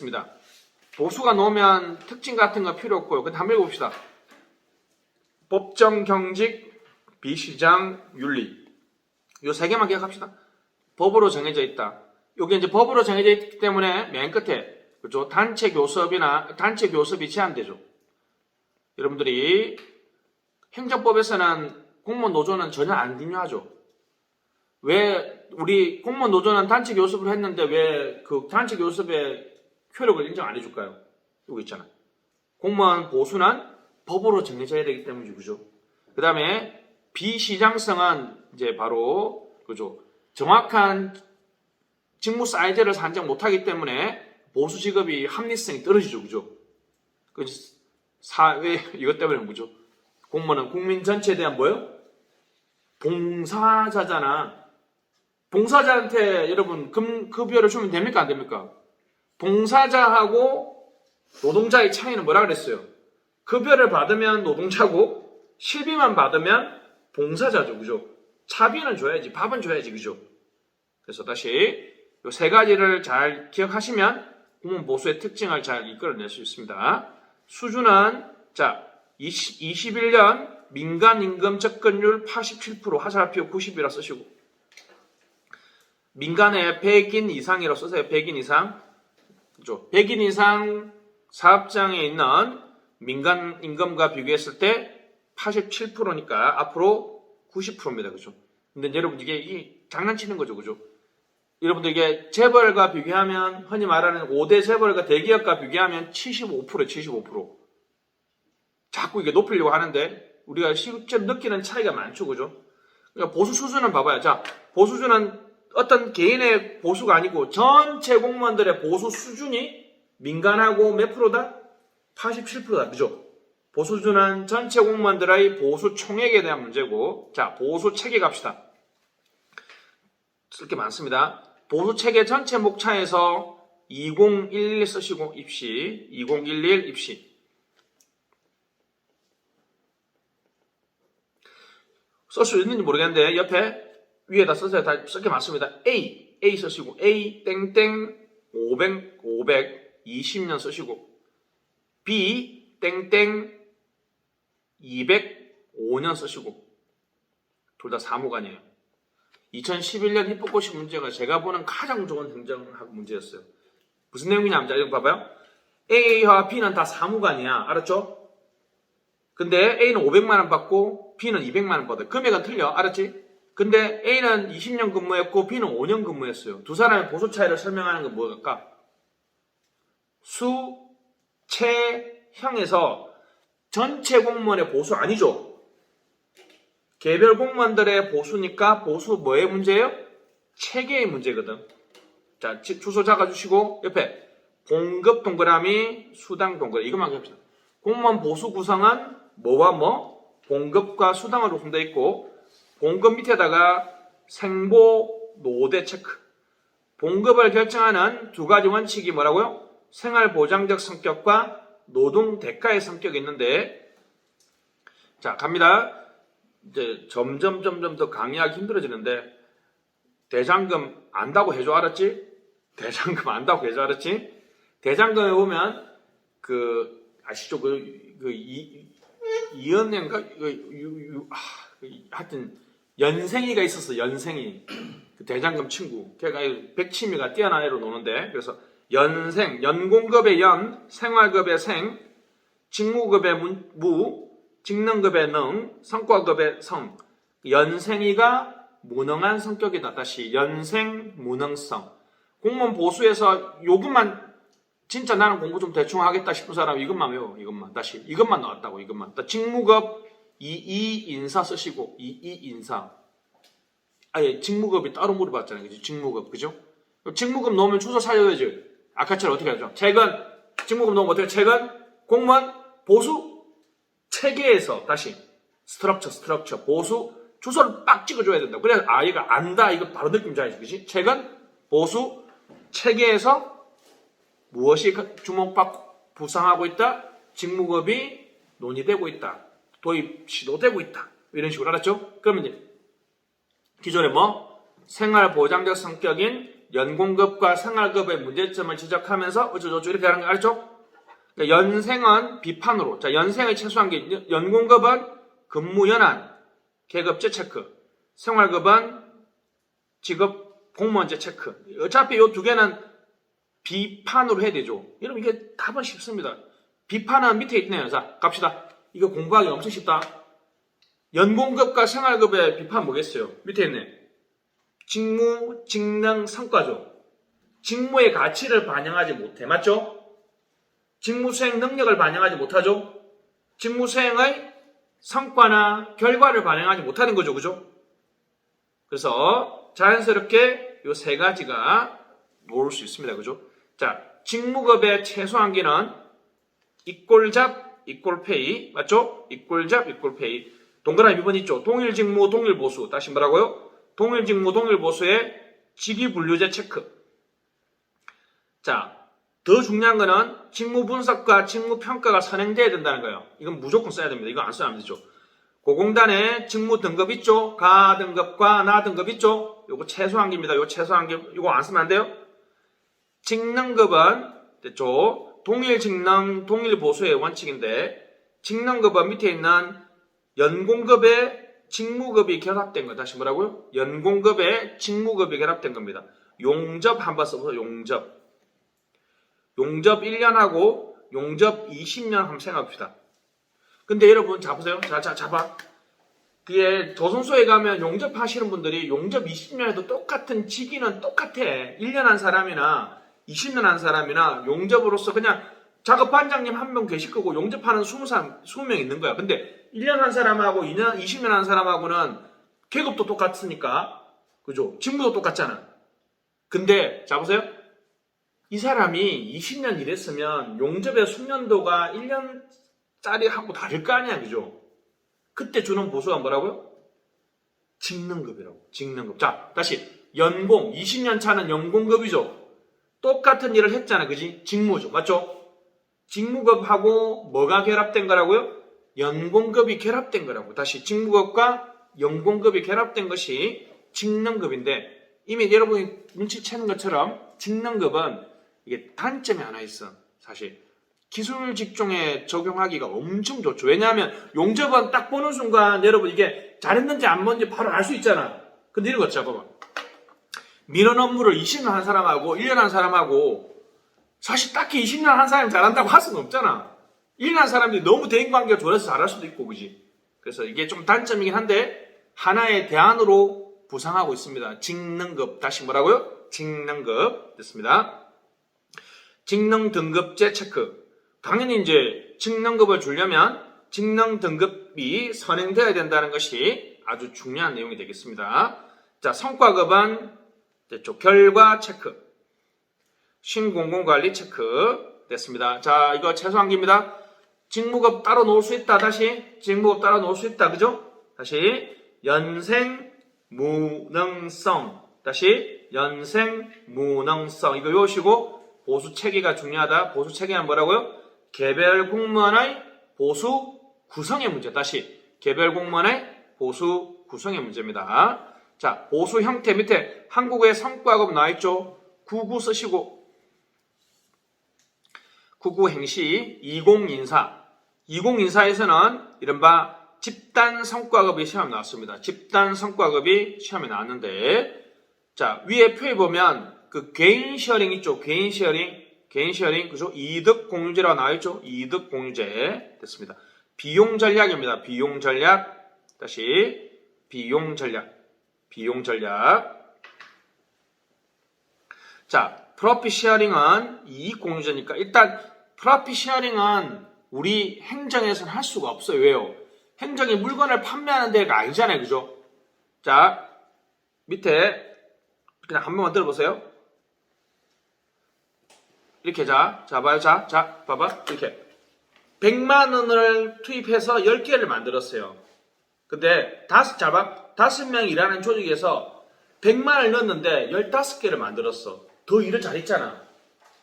있습니다. 보수가 나오면 특징 같은 거 필요 없고요. 그럼 한번 읽어봅시다. 법정, 경직, 비시장, 윤리. 요 세 개만 기억합시다. 법으로 정해져 있다. 여기 이제 법으로 정해져 있기 때문에 맨 끝에 그죠? 단체 교섭이 제한되죠. 여러분들이 행정법에서는 공무원 노조는 전혀 안 중요하죠. 왜 우리 공무원 노조는 단체 교섭을 했는데 왜 그 단체 교섭의 효력을 인정 안 해줄까요? 여기 있잖아. 공무원 보수는 법으로 정해져야 되기 때문이죠, 그죠? 그 다음에 비시장성은 이제 바로 그죠? 정확한 직무 사이즈를 산정 못하기 때문에 보수 직업이 합리성이 떨어지죠, 그죠? 그 사회 이것 때문에 뭐죠? 공무원은 국민 전체에 대한 뭐요? 봉사자잖아. 봉사자한테 여러분 급여를 주면 됩니까, 안 됩니까? 봉사자하고 노동자의 차이는 뭐라 그랬어요? 급여를 받으면 노동자고 실비만 받으면 봉사자죠, 그죠? 차비는 줘야지, 밥은 줘야지, 그죠? 그래서 다시 이 세 가지를 잘 기억하시면 공무원 보수의 특징을 잘 이끌어낼 수 있습니다. 수준은 자 21년 민간 임금 접근율 87%, 하사표 90이라 쓰시고 민간에 100인 이상이라 쓰세요. 100인 이상. 그죠? 100인 이상 사업장에 있는 민간 임금과 비교했을 때 87%니까 앞으로 90%입니다. 그죠? 근데 여러분 이게 장난치는 거죠. 그죠? 여러분들 이게 재벌과 비교하면 흔히 말하는 5대 재벌과 대기업과 비교하면 75%예요. 75%. 자꾸 이게 높이려고 하는데 우리가 실제로 느끼는 차이가 많죠. 그죠? 그러니까 보수 수준은 봐봐요. 자, 보수 수준은 어떤 개인의 보수가 아니고 전체 공무원들의 보수 수준이 민간하고 몇 프로다? 87%다. 그죠? 보수 수준은 전체 공무원들의 보수 총액에 대한 문제고, 자, 보수 체계 갑시다. 쓸 게 많습니다. 보수 체계 전체 목차에서 2011 쓰시고 입시, 2011 입시. 쓸 수 있는지 모르겠는데 옆에 위에다 써서 다 쓸 게 많습니다. A 쓰시고 A 땡땡 520년 쓰시고 B 땡땡 205년 쓰시고 둘 다 사무관이에요. 2011년 희포고시 문제가 제가 보는 가장 좋은 행정학 문제였어요. 무슨 내용이냐면 이거 봐봐요. A와 B는 다 사무관이야. 알았죠? 근데 A는 500만 원 받고 B는 200만 원 받아요. 금액은 틀려. 알았지? 근데 A는 20년 근무했고 B는 5년 근무했어요. 두 사람의 보수 차이를 설명하는 건 뭘까? 수, 체, 형에서 전체 공무원의 보수 아니죠? 개별 공무원들의 보수니까 보수 뭐의 문제예요? 체계의 문제거든. 자, 주소 적어주시고 옆에 봉급 동그라미, 수당 동그라미 이것만 합시다. 공무원 보수 구성은 뭐와 뭐? 봉급과 수당으로 구성되어 있고 봉급 밑에다가 생보, 노대 체크. 봉급을 결정하는 두 가지 원칙이 뭐라고요? 생활보장적 성격과 노동 대가의 성격이 있는데 자, 갑니다. 이제 점점 더 강의하기 힘들어지는데 대장금 안다고 해줘 알았지? 대장금 안다고 해줘 알았지? 대장금에 보면 아시죠? 이은행가 하여튼 연생이가 있었어. 연생이 그 대장금 친구 걔가 백치미가 뛰어난 애로 노는데 그래서 연생 연공급의 연 생활급의 생 직무급의 무 직능급의 능, 성과급의 성. 연생이가 무능한 성격이다. 다시 연생, 무능성. 공무원 보수에서 요것만 진짜 나는 공부 좀 대충 하겠다 싶은 사람 이것만 외워. 이것만. 다시 이것만 나왔다고. 이것만. 직무급 2 인사 쓰시고 2 인사. 아예 직무급이 따로 물어봤잖아요. 그죠? 직무급. 그죠? 직무급 넣으면 주소 살려야지. 아까처럼 어떻게 하죠? 최근 직무급 넣으면 어떻게 최근 공무원 보수 체계에서 다시 스트럭처 보수 주소를 빡 찍어줘야 된다. 그래야 얘가 안다 이거 바로 느낌 잘하지. 그치? 최근 보수 체계에서 무엇이 주목받고 부상하고 있다? 직무급이 논의되고 있다. 도입 시도되고 있다. 이런 식으로 알았죠? 그러면 이제 기존에 생활보장적 성격인 연공급과 생활급의 문제점을 지적하면서 어쩌고저쩌고 이렇게 하는 거 알죠? 그러니까 연생은 비판으로. 자, 연생의 최소한 게 연공급은 근무 연한, 계급제 체크. 생활급은 직업 공무원제 체크. 어차피 이 두 개는 비판으로 해야 되죠. 여러분 이게 답은 쉽습니다. 비판은 밑에 있네요. 자, 갑시다. 이거 공부하기 엄청 쉽다. 연공급과 생활급의 비판 뭐겠어요? 밑에 있네. 직무, 직능, 성과죠. 직무의 가치를 반영하지 못해. 맞죠? 직무 수행 능력을 반영하지 못하죠? 직무 수행의 성과나 결과를 반영하지 못하는 거죠. 그죠? 그래서 자연스럽게 이 세 가지가 모를 수 있습니다. 그죠? 자, 직무급의 최소한계는 이꼴잡, 이꼴페이. 맞죠? 이꼴잡, 이꼴페이. 동그라미 2번 있죠? 동일 직무, 동일 보수. 다시 뭐라고요? 동일 직무, 동일 보수의 직위 분류제 체크. 자, 더 중요한 거는 직무 분석과 직무 평가가 선행돼야 된다는 거예요. 이건 무조건 써야 됩니다. 이거 안 써야 안 되죠. 고공단에 직무 등급 있죠? 가 등급과 나 등급 있죠? 요거 최소한계입니다. 요 최소한계, 이거 안 쓰면 안 돼요? 직능급은, 됐죠? 동일 직능, 동일 보수의 원칙인데, 직능급은 밑에 있는 연공급의 직무급이 결합된 거. 다시 뭐라고요? 연공급의 직무급이 결합된 겁니다. 용접 한번 써보세요. 용접. 용접 1년 하고 용접 20년 한번 생각합시다. 근데 여러분 자보세요. 자봐. 그게 조선소에 가면 용접하시는 분들이 용접 20년 해도 똑같은 직위는 똑같아. 1년 한 사람이나 20년 한 사람이나 용접으로서 그냥 작업 반장님 한 명 계실 거고 용접하는 20명 있는 거야. 근데 1년 한 사람하고 2년, 20년 한 사람하고는 계급도 똑같으니까, 그죠? 직무도 똑같잖아. 근데, 자보세요. 이 사람이 20년 일했으면 용접의 숙련도가 1년짜리 하고 다를 거 아니야, 그죠? 그때 주는 보수가 뭐라고요? 직능급이라고. 직능급. 자, 다시. 연공. 20년 차는 연공급이죠. 똑같은 일을 했잖아, 그지? 직무죠. 맞죠? 직무급하고 뭐가 결합된 거라고요? 연공급이 결합된 거라고. 다시 직무급과 연공급이 결합된 것이 직능급인데 이미 여러분이 눈치채는 것처럼 직능급은 이게 단점이 하나 있어. 사실 기술 직종에 적용하기가 엄청 좋죠. 왜냐하면 용접은 딱 보는 순간 여러분 이게 잘했는지 안 했는지 바로 알 수 있잖아. 근데 이런 거 잡아봐. 민원 업무를 20년 한 사람하고 1년 한 사람하고 사실 딱히 20년 한 사람이 잘한다고 할 수는 없잖아. 1년 한 사람들이 너무 대인관계가 좋아서 잘할 수도 있고, 그지? 그래서 이게 좀 단점이긴 한데, 하나의 대안으로 부상하고 있습니다. 직능급. 다시 뭐라고요? 직능급. 됐습니다. 직능 등급제 체크. 당연히 이제 직능급을 주려면 직능 등급이 선행되어야 된다는 것이 아주 중요한 내용이 되겠습니다. 자, 성과급은 됐죠. 결과 체크. 신공공관리 체크 됐습니다. 자, 이거 최소한계입니다. 직무급 따로 놓을 수 있다. 다시 직무급 따로 놓을 수 있다. 그죠? 다시 연생 무능성. 다시 연생 무능성. 이거 외우시고 보수 체계가 중요하다. 보수 체계는 뭐라고요? 개별 공무원의 보수 구성의 문제. 다시 개별 공무원의 보수 구성의 문제입니다. 자, 보수 형태 밑에 한국의 성과급 나와있죠? 99 쓰시고 99 행시 20인사 20인사에서는 이른바 집단 성과급이 시험에 나왔습니다. 집단 성과급이 시험에 나왔는데 자 위에 표에 보면 그 개인 쉐어링 있죠. 개인 쉐어링 그죠? 이득 공유제라고 나와있죠. 이득 공유제 됐습니다. 비용 전략입니다. 비용 전략 다시 비용 전략 자 프로핏 쉐어링은 이익 공유제니까 일단 프로핏 쉐어링은 우리 행정에서는 할 수가 없어요. 왜요? 행정이 물건을 판매하는 데가 아니잖아요. 그죠? 자, 밑에 그냥 한 번만 들어보세요. 이렇게 자, 봐요. 자, 봐봐. 이렇게 100만 원을 투입해서 10개를 만들었어요. 근데 5명 일하는 조직에서 100만 원을 넣었는데 15개를 만들었어. 더 일을 잘했잖아.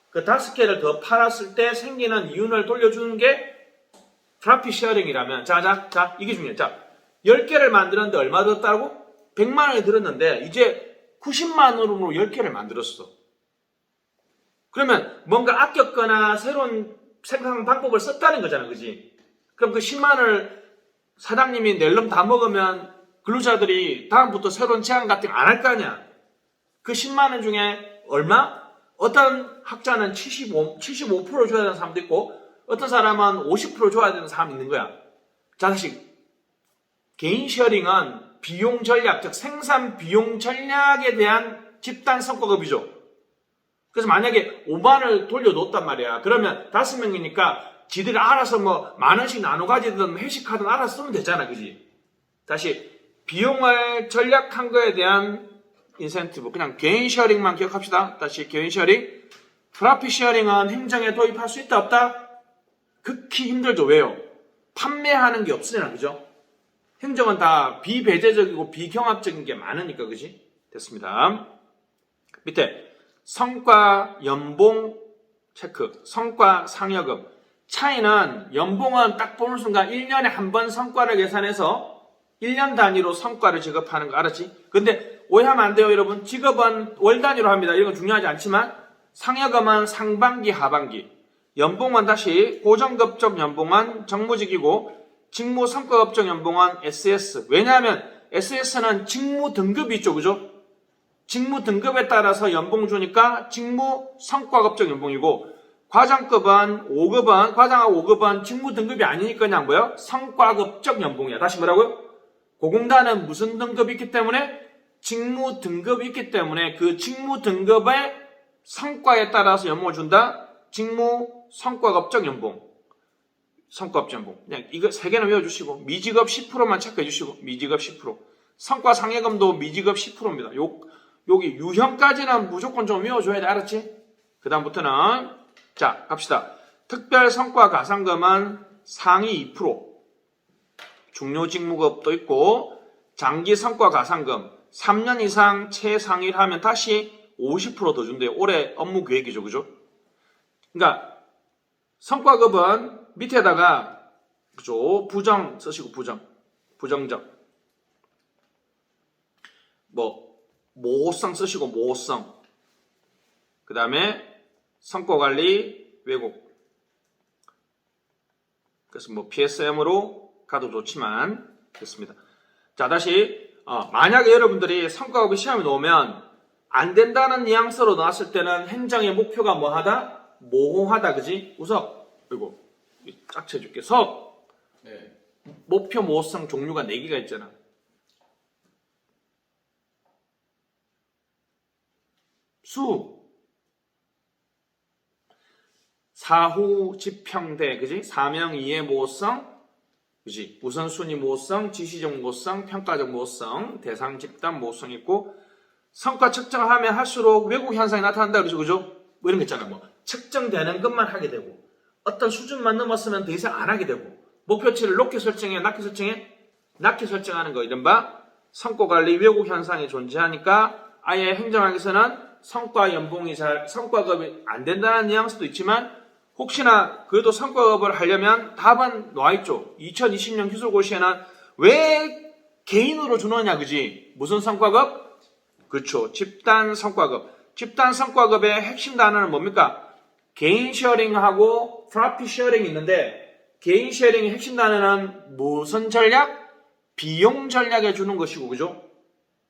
그 5개를 더 팔았을 때 생기는 이윤을 돌려주는 게 프로핏 쉐어링이라면 자 이게 중요해. 자 10개를 만드는데 얼마 들었다고? 100만 원이 들었는데 이제 90만 원으로 10개를 만들었어. 그러면 뭔가 아꼈거나 새로운 생산 방법을 썼다는 거잖아, 그지? 그럼 그 10만 원을 사장님이 낼 놈 다 먹으면 근로자들이 다음부터 새로운 제안 같은 거 안 할 거 아니야? 그 10만 원 중에 얼마? 어떤 학자는 75% 줘야 되는 사람도 있고, 어떤 사람은 50% 줘야 되는 사람이 있는 거야. 자, 다시. 개인 쉐어링은 비용 전략, 즉 생산 비용 전략에 대한 집단 성과급이죠. 그래서 만약에 5만을 돌려놓았단 말이야. 그러면 5명이니까 지들이 알아서 뭐 만 원씩 나눠 가지든 회식하든 알아서 쓰면 되잖아, 그지? 다시 비용을 전략한 거에 대한 인센티브, 그냥 개인 쉐어링만 기억합시다. 다시 개인 쉐어링. 프로핏 쉐어링은 행정에 도입할 수 있다 없다? 극히 힘들죠. 왜요? 판매하는 게 없으잖아, 그죠? 행정은 다 비배제적이고 비경합적인 게 많으니까, 그지? 됐습니다. 밑에 성과 연봉 체크, 성과 상여금. 차이는 연봉은 딱 보는 순간 1년에 한 번 성과를 계산해서 1년 단위로 성과를 지급하는 거 알았지? 근데 오해하면 안 돼요, 여러분. 지급은 월 단위로 합니다. 이건 중요하지 않지만 상여금은 상반기, 하반기. 연봉은 다시 고정급적 연봉은 정무직이고 직무 성과급적 연봉은 SS. 왜냐하면 SS는 직무 등급이 있죠, 그죠? 직무 등급에 따라서 연봉 주니까 직무 성과급적 연봉이고, 과장급은 5급은, 과장하고 5급은 직무 등급이 아니니까 그냥 뭐야? 성과급적 연봉이야. 다시 뭐라고요? 고공단은 무슨 등급이 있기 때문에? 직무 등급이 있기 때문에 그 직무 등급의 성과에 따라서 연봉을 준다? 직무 성과급적 연봉. 성과급적 연봉. 그냥 이거 세 개는 외워주시고, 미지급 10%만 체크해주시고, 미지급 10%. 성과 상여금도 미지급 10%입니다. 여기 유형까지는 무조건 좀 외워줘야 돼. 알았지? 그 다음부터는, 자, 갑시다. 특별 성과 가산금은 상위 2%. 중요 직무급도 있고, 장기 성과 가산금 3년 이상 최상위를 하면 다시 50% 더 준대요. 올해 업무 계획이죠, 그죠? 그러니까 성과급은 밑에다가 그죠? 부정 쓰시고 부정적 뭐 모호성 쓰시고 모호성. 그 다음에 성과관리 왜곡. 그래서 뭐 PSM으로 가도 좋지만 됐습니다. 자, 다시 만약에 여러분들이 성과급을 시험에 놓으면 안 된다는 뉘앙스로 나왔을 때는 행정의 목표가 뭐하다? 모호하다, 그지? 우석, 그리고 짝쳐줄게. 석. 네. 목표 모호성 종류가 4개가 있잖아. 수. 사후 지평대, 그지? 사명 이해 모호성, 그지? 우선순위 모호성, 지시적 모호성, 평가적 모호성, 대상 집단 모호성이 있고, 성과 측정을 하면 할수록 왜곡 현상이 나타난다, 그러죠, 그죠? 뭐 이런 거 있잖아. 뭐 측정되는 것만 하게 되고, 어떤 수준만 넘었으면 더 이상 안 하게 되고, 목표치를 높게 설정해, 낮게 설정해, 낮게 설정하는 거, 이른바 성과관리 왜곡 현상이 존재하니까 아예 행정학에서는 성과 연봉이 성과급이 안 된다는 뉘앙스도 있지만, 혹시나 그래도 성과급을 하려면 답은 나와있죠. 2020년 기술고시에는 왜 개인으로 주느냐, 그지? 무슨 성과급? 그렇죠. 집단 성과급. 집단 성과급의 핵심 단어는 뭡니까? 개인 쉐어링하고 프로핏 쉐어링이 있는데, 개인 쉐어링의 핵심 단어는 무슨 전략? 비용 전략에 주는 것이고, 그죠?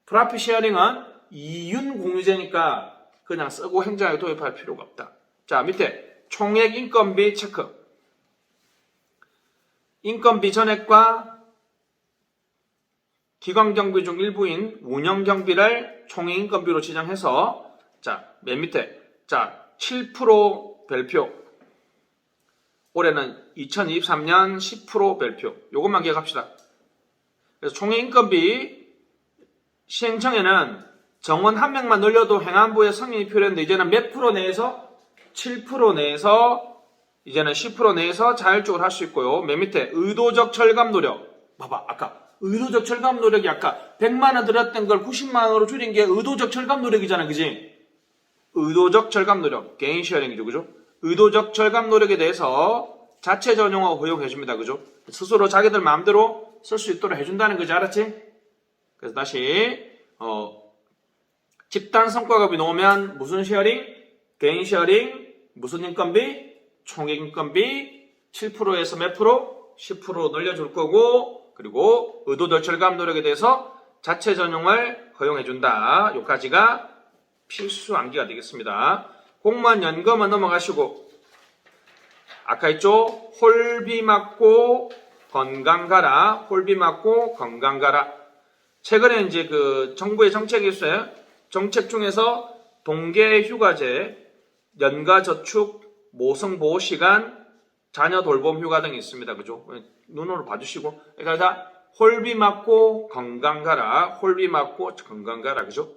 프로핏 쉐어링은 이윤 공유제니까 그냥 쓰고 행정에 도입할 필요가 없다. 자, 밑에 총액 인건비 체크. 인건비 전액과 기관경비 중 일부인 운영경비를 총액 인건비로 지정해서, 자, 맨 밑에, 자, 7% 별표. 올해는 2023년 10% 별표. 요것만 기억합시다. 그래서 총액 인건비 시행청에는 정원 한 명만 늘려도 행안부의 승인이 필요했는데, 이제는 몇 프로 내에서? 7% 내에서, 이제는 10% 내에서 자율적으로 할 수 있고요. 맨 밑에 의도적 절감 노력. 봐봐, 아까 의도적 절감 노력이 아까 100만 원 들였던 걸 90만 원으로 줄인 게 의도적 절감 노력이잖아, 그지? 의도적 절감 노력, 개인 쉐어링이죠, 그죠? 의도적 절감 노력에 대해서 자체 전용어 허용해줍니다, 그죠? 스스로 자기들 마음대로 쓸 수 있도록 해준다는 거지, 알았지? 그래서 다시 집단 성과급이 나오면 무슨 쉐어링? 개인 쉐어링, 무슨 인건비? 총액인건비 7%에서 몇 프로? 10% 늘려줄 거고, 그리고 의도적 절감 노력에 대해서 자체 전용을 허용해준다. 요까지가 필수 암기가 되겠습니다. 공무원 연금은 넘어가시고, 아까 있죠? 홀비 맞고 건강 가라. 홀비 맞고 건강 가라. 최근에 이제 그 정부의 정책이 있어요. 정책 중에서 동계 휴가제, 연가 저축, 모성 보호 시간, 자녀 돌봄 휴가 등이 있습니다. 그죠? 눈으로 봐주시고. 그러니까 홀비 맞고 건강 가라. 홀비 맞고 건강 가라. 그죠?